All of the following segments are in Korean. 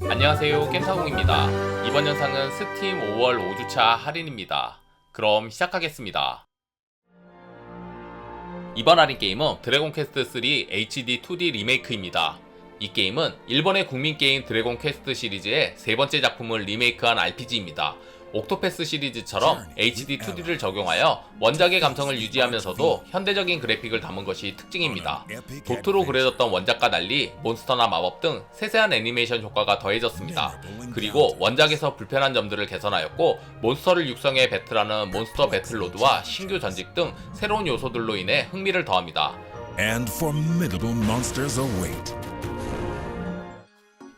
안녕하세요, 겜타공입니다. 이번 영상은 스팀 5월 5주차 할인입니다. 그럼 시작하겠습니다. 이번 할인 게임은 드래곤 퀘스트 3 HD 2D 리메이크입니다. 이 게임은 일본의 국민 게임 드래곤 퀘스트 시리즈의 세 번째 작품을 리메이크한 RPG입니다. 옥토패스 시리즈처럼 HD 2D를 적용하여 원작의 감성을 유지하면서도 현대적인 그래픽을 담은 것이 특징입니다. 도트로 그려졌던 원작과 달리 몬스터나 마법 등 세세한 애니메이션 효과가 더해졌습니다. 그리고 원작에서 불편한 점들을 개선하였고, 몬스터를 육성해 배틀하는 몬스터 배틀로드와 신규 전직 등 새로운 요소들로 인해 흥미를 더합니다. And formidable monsters await.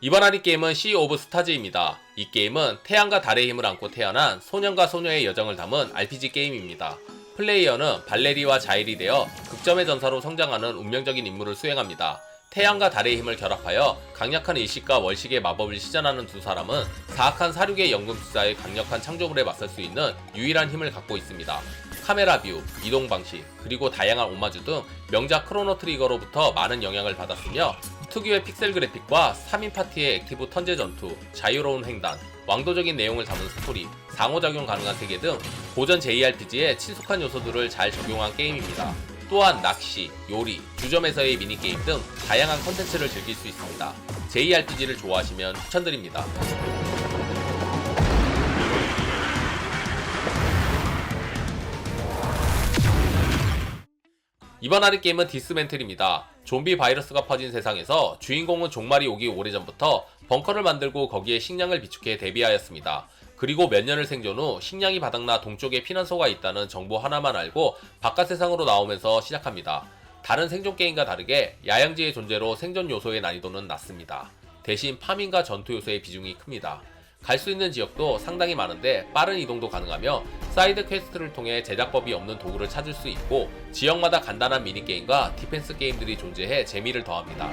이번 할인 게임은 시 오브 스타즈입니다. 이 게임은 태양과 달의 힘을 안고 태어난 소년과 소녀의 여정을 담은 RPG 게임입니다. 플레이어는 발레리와 자일이 되어 극점의 전사로 성장하는 운명적인 임무를 수행합니다. 태양과 달의 힘을 결합하여 강력한 일식과 월식의 마법을 시전하는 두 사람은 사악한 사륙의 연금술사의 강력한 창조물에 맞설 수 있는 유일한 힘을 갖고 있습니다. 카메라 뷰, 이동 방식, 그리고 다양한 오마주 등 명작 크로노 트리거로부터 많은 영향을 받았으며, 특유의 픽셀 그래픽과 3인 파티의 액티브 턴제 전투, 자유로운 횡단, 왕도적인 내용을 담은 스토리, 상호작용 가능한 세계 등 고전 JRPG의 친숙한 요소들을 잘 적용한 게임입니다. 또한 낚시, 요리, 주점에서의 미니게임 등 다양한 컨텐츠를 즐길 수 있습니다. JRPG를 좋아하시면 추천드립니다. 이번 할인 게임은 디스맨틀입니다. 좀비 바이러스가 퍼진 세상에서 주인공은 종말이 오기 오래전부터 벙커를 만들고 거기에 식량을 비축해 대비하였습니다. 그리고 몇 년을 생존 후 식량이 바닥나 동쪽에 피난소가 있다는 정보 하나만 알고 바깥 세상으로 나오면서 시작합니다. 다른 생존 게임과 다르게 야영지의 존재로 생존 요소의 난이도는 낮습니다. 대신 파밍과 전투 요소의 비중이 큽니다. 갈 수 있는 지역도 상당히 많은데 빠른 이동도 가능하며 사이드 퀘스트를 통해 제작법이 없는 도구를 찾을 수 있고, 지역마다 간단한 미니게임과 디펜스 게임들이 존재해 재미를 더합니다.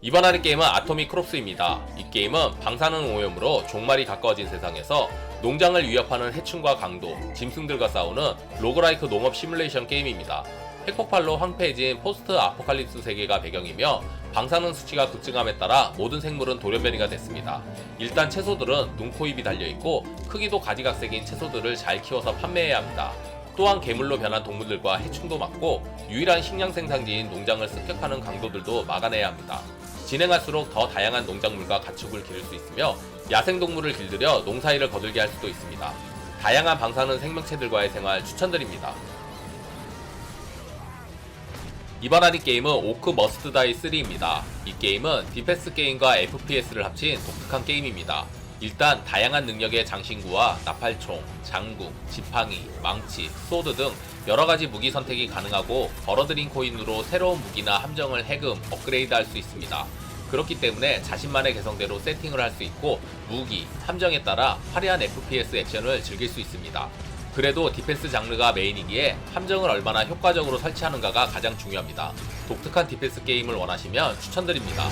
이번 할인 게임은 아토믹 크롭스입니다. 이 게임은 방사능 오염으로 종말이 가까워진 세상에서 농장을 위협하는 해충과 강도, 짐승들과 싸우는 로그라이크 농업 시뮬레이션 게임입니다. 핵폭발로 황폐해진 포스트 아포칼립스 세계가 배경이며, 방사능 수치가 급증함에 따라 모든 생물은 돌연변이가 됐습니다. 일단 채소들은 눈, 코, 입이 달려있고 크기도 가지각색인 채소들을 잘 키워서 판매해야 합니다. 또한 괴물로 변한 동물들과 해충도 막고, 유일한 식량 생산지인 농장을 습격하는 강도들도 막아내야 합니다. 진행할수록 더 다양한 농작물과 가축을 기를 수 있으며, 야생동물을 길들여 농사일을 거들게 할 수도 있습니다. 다양한 방사능 생명체들과의 생활 추천드립니다. 이번 할인 게임은 오크 머스트 다이 3입니다. 이 게임은 디펜스 게임과 FPS를 합친 독특한 게임입니다. 일단 다양한 능력의 장신구와 나팔총, 장궁, 지팡이, 망치, 소드 등 여러가지 무기 선택이 가능하고, 벌어들인 코인으로 새로운 무기나 함정을 해금, 업그레이드 할 수 있습니다. 그렇기 때문에 자신만의 개성대로 세팅을 할 수 있고, 무기, 함정에 따라 화려한 FPS 액션을 즐길 수 있습니다. 그래도 디펜스 장르가 메인이기에 함정을 얼마나 효과적으로 설치하는가가 가장 중요합니다. 독특한 디펜스 게임을 원하시면 추천드립니다.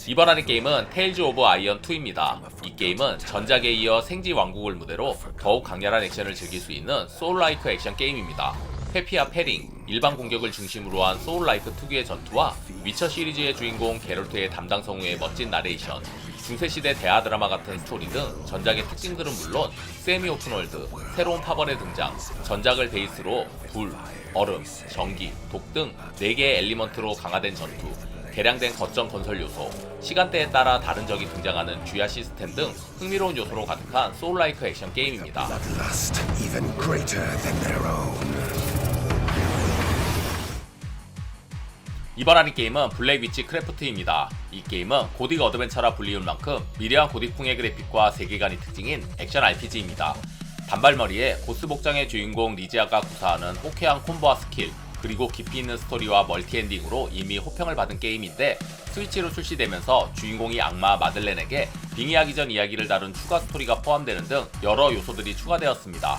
이번 할인 게임은 테일즈 오브 아이언 2입니다. 이 게임은 전작에 이어 생지 왕국을 무대로 더욱 강렬한 액션을 즐길 수 있는 소울라이크 액션 게임입니다. 회피와 패링, 일반 공격을 중심으로 한 소울라이크 특유의 전투와 위쳐 시리즈의 주인공 게롤트의 담당 성우의 멋진 나레이션, 중세시대 대하 드라마 같은 스토리 등 전작의 특징들은 물론 세미 오픈월드, 새로운 파벌의 등장, 전작을 베이스로 불, 얼음, 전기, 독 등 4개의 엘리먼트로 강화된 전투, 개량된 거점 건설 요소, 시간대에 따라 다른 적이 등장하는 쥐야 시스템 등 흥미로운 요소로 가득한 소울라이크 액션 게임입니다. 이번 할인 게임은 블랙 위치 크래프트입니다. 이 게임은 고딕 어드벤처라 불리운 만큼 미려한 고딕풍의 그래픽과 세계관이 특징인 액션 RPG입니다. 단발머리에 보스 복장의 주인공 리지아가 구사하는 호쾌한 콤보와 스킬, 그리고 깊이 있는 스토리와 멀티엔딩으로 이미 호평을 받은 게임인데, 스위치로 출시되면서 주인공이 악마 마들렌에게 빙의하기 전 이야기를 다룬 추가 스토리가 포함되는 등 여러 요소들이 추가되었습니다.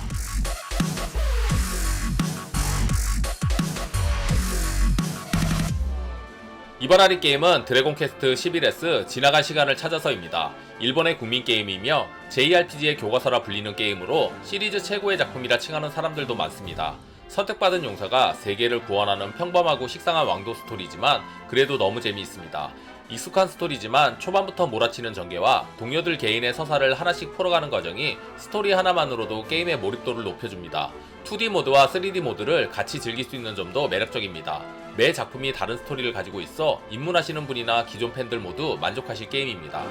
이번 할인 게임은 드래곤 퀘스트 11S 지나간 시간을 찾아서입니다. 일본의 국민 게임이며 JRPG의 교과서라 불리는 게임으로 시리즈 최고의 작품이라 칭하는 사람들도 많습니다. 선택받은 용사가 세계를 구원하는 평범하고 식상한 왕도 스토리지만 그래도 너무 재미있습니다. 익숙한 스토리지만 초반부터 몰아치는 전개와 동료들 개인의 서사를 하나씩 풀어가는 과정이 스토리 하나만으로도 게임의 몰입도를 높여줍니다. 2D 모드와 3D 모드를 같이 즐길 수 있는 점도 매력적입니다. 매 작품이 다른 스토리를 가지고 있어 입문하시는 분이나 기존 팬들 모두 만족하실 게임입니다.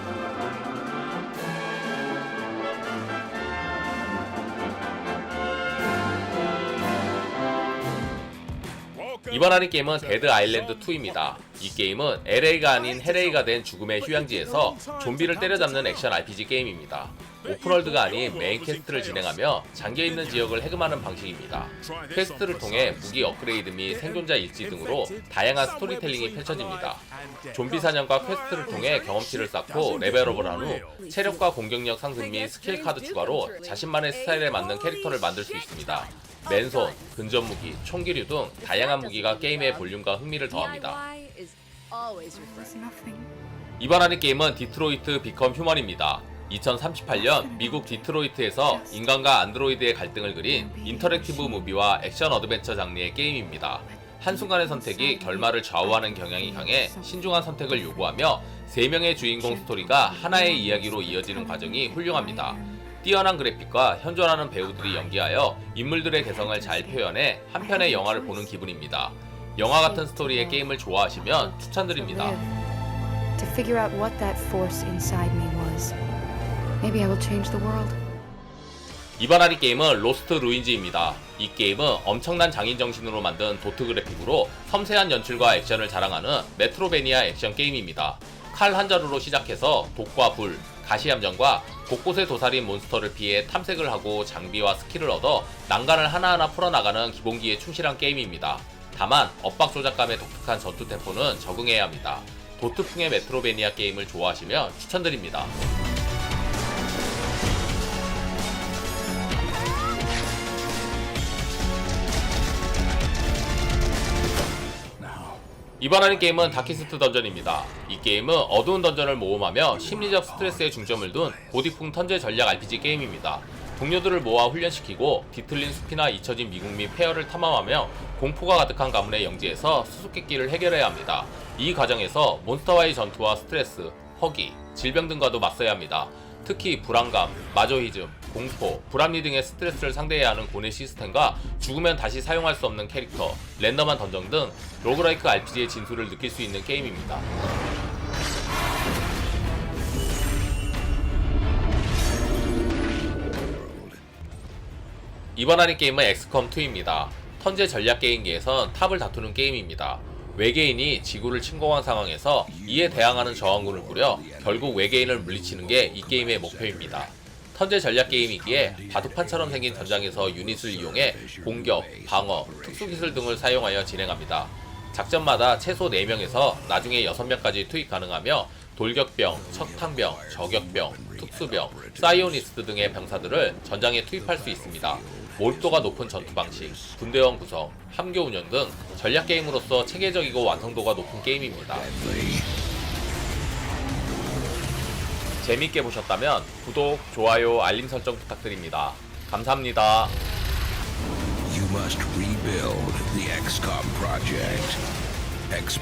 이번 할인 게임은 데드 아일랜드 2입니다. 이 게임은 LA가 아닌 헤레이가 된 죽음의 휴양지에서 좀비를 때려잡는 액션 RPG 게임입니다. 오픈월드가 아닌 메인 퀘스트를 진행하며 잠겨있는 지역을 해금하는 방식입니다. 퀘스트를 통해 무기 업그레이드 및 생존자 일지 등으로 다양한 스토리텔링이 펼쳐집니다. 좀비 사냥과 퀘스트를 통해 경험치를 쌓고 레벨업을 한 후 체력과 공격력 상승 및 스킬 카드 추가로 자신만의 스타일에 맞는 캐릭터를 만들 수 있습니다. 맨손, 근접무기, 총기류 등 다양한 무기가 게임의 볼륨과 흥미를 더합니다. 이번 할인 게임은 디트로이트 비컴 휴먼입니다. 2038년 미국 디트로이트에서 인간과 안드로이드의 갈등을 그린 인터랙티브 무비와 액션 어드벤처 장르의 게임입니다. 한순간의 선택이 결말을 좌우하는 경향이 강해 신중한 선택을 요구하며 3명의 주인공 스토리가 하나의 이야기로 이어지는 과정이 훌륭합니다. 뛰어난 그래픽과 현존하는 배우들이 연기하여 인물들의 개성을 잘 표현해 한 편의 영화를 보는 기분입니다. 영화 같은 스토리의 게임을 좋아하시면 추천드립니다. To figure out what that force inside me was. Maybe I will change the world. 이번 할인 게임은 로스트 루인즈입니다. 이 게임은 엄청난 장인 정신으로 만든 도트 그래픽으로 섬세한 연출과 액션을 자랑하는 메트로베니아 액션 게임입니다. 칼 한 자루로 시작해서 독과 불, 가시함정과 곳곳에 도사린 몬스터를 피해 탐색을 하고 장비와 스킬을 얻어 난간을 하나하나 풀어나가는 기본기에 충실한 게임입니다. 다만 엇박 조작감의 독특한 전투 템포는 적응해야 합니다. 도트풍의 메트로베니아 게임을 좋아하시면 추천드립니다. 이번 할인 게임은 다키스트 던전입니다. 이 게임은 어두운 던전을 모험하며 심리적 스트레스에 중점을 둔 고디풍 턴제 전략 RPG 게임입니다. 동료들을 모아 훈련시키고 뒤틀린 숲이나 잊혀진 미국 및 폐허를 탐험하며 공포가 가득한 가문의 영지에서 수수께끼를 해결해야 합니다. 이 과정에서 몬스터와의 전투와 스트레스, 허기, 질병 등과도 맞서야 합니다. 특히 불안감, 마조히즘, 공포, 불합리 등의 스트레스를 상대해야 하는 고뇌 시스템과 죽으면 다시 사용할 수 없는 캐릭터, 랜덤한 던전 등 로그라이크 RPG의 진수를 느낄 수 있는 게임입니다. 이번 할인 게임은 엑스컴2입니다. 턴제 전략 게임기에선 탑을 다투는 게임입니다. 외계인이 지구를 침공한 상황에서 이에 대항하는 저항군을 꾸려 결국 외계인을 물리치는 게 이 게임의 목표입니다. 턴제 전략 게임이기에 바둑판처럼 생긴 전장에서 유닛을 이용해 공격, 방어, 특수기술 등을 사용하여 진행합니다. 작전마다 최소 4명에서 나중에 6명까지 투입 가능하며 돌격병, 척탕병, 저격병, 특수병, 사이오니스트 등의 병사들을 전장에 투입할 수 있습니다. 몰입도가 높은 전투 방식, 군대원 구성, 함교 운영 등 전략 게임으로서 체계적이고 완성도가 높은 게임입니다. 재밌게 보셨다면 구독, 좋아요, 알림 설정 부탁드립니다. 감사합니다. You must rebuild the XCOM project.